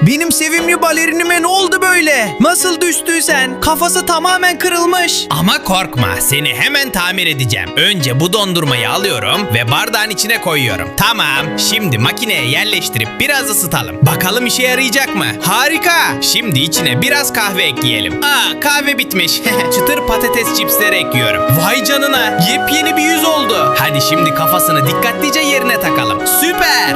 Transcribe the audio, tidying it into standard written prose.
Benim sevimli balerinime ne oldu böyle? Nasıl düştüysen? Kafası tamamen kırılmış. Ama korkma, seni hemen tamir edeceğim. Önce bu dondurmayı alıyorum ve bardağın içine koyuyorum. Tamam, şimdi makineye yerleştirip biraz ısıtalım. Bakalım işe yarayacak mı? Harika. Şimdi içine biraz kahve ekleyelim. Kahve bitmiş. Çıtır patates cipsleri ekliyorum. Vay canına, yepyeni bir yüz oldu. Hadi şimdi kafasını dikkatlice yerine takalım. Süper.